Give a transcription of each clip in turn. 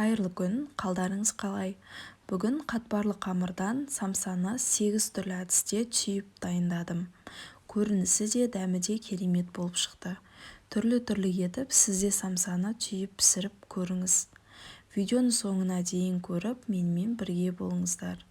Қайырлы күн, қалдарыңыз қалай? Бүгін қатпарлы қамырдан самсаны 8 түрлі әдісте түйіп дайындадым. Көрінісі де дәмі де керемет болып шықты. Түрлі-түрлі етіп сіз де самсаны түйіп пісіріп көріңіз. Видеоны соңына дейін көріп, менімен бірге болыңыздар.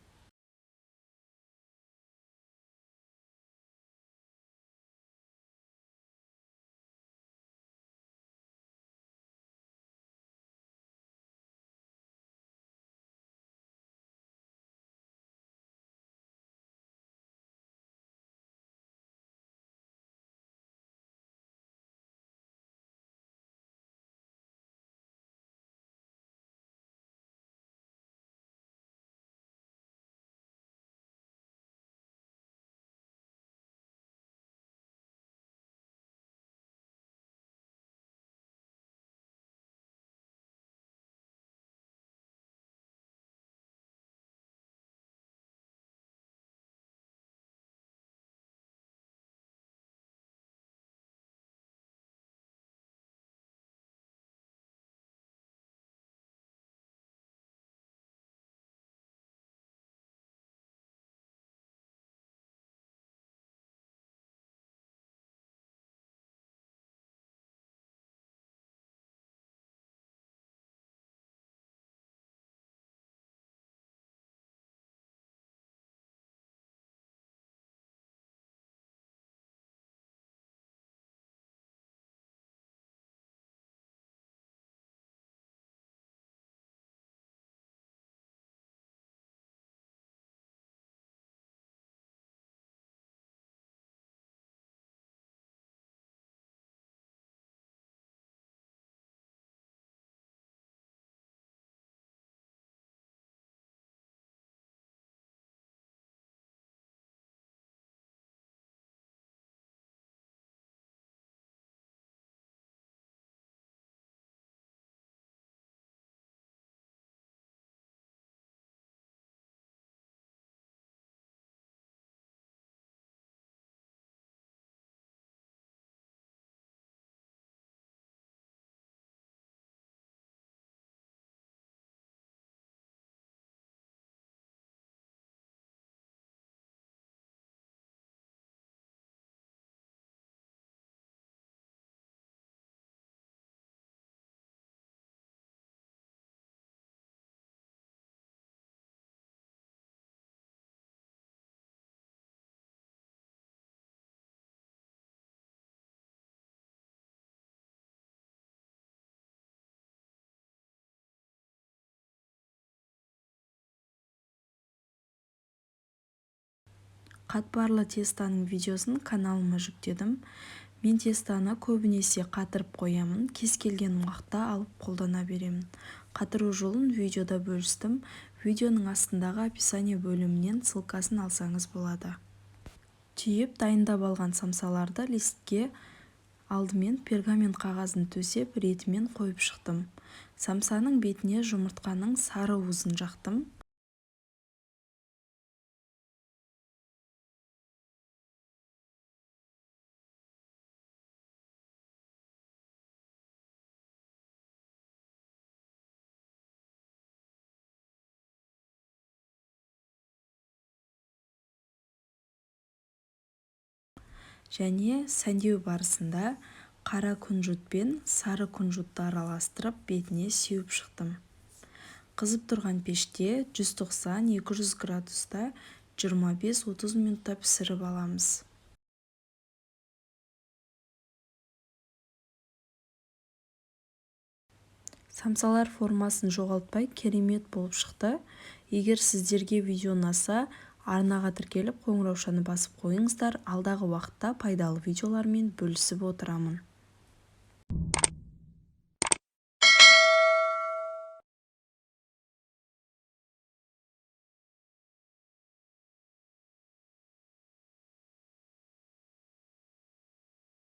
Қатпарлы тестаның видеосын каналыма жүктедім. Мен тестаны көбінесе қатырып қоямын, кез келген уақытта алып қолдана беремін. Қатыру жолын видеода бөлістім. Видеоның астындағы описание бөлімінен ссылкасын алсаңыз болады. Түйіп дайындап алған самсаларды листке алдымен пергамент қағазын төсеп, ретімен қойып шықтым. Самсаның бетіне жұмыртқаның сары уызын жақтым. Және сәндеу барысында қара күнжіт пен сары күнжітті араластырып бетіне сеуіп шықтым. Қызып тұрған пеште 190-200 градуста 25-30 минутта пісіріп аламыз. Самсалар формасын жоғалтпай керемет болып шықты. Егер сіздерге видео ұнаса, арнаға тіркеліп қоңыраушаны басып қойыңыздар. Алдағы уақытта пайдалы видеолармен бөлісіп отырамын.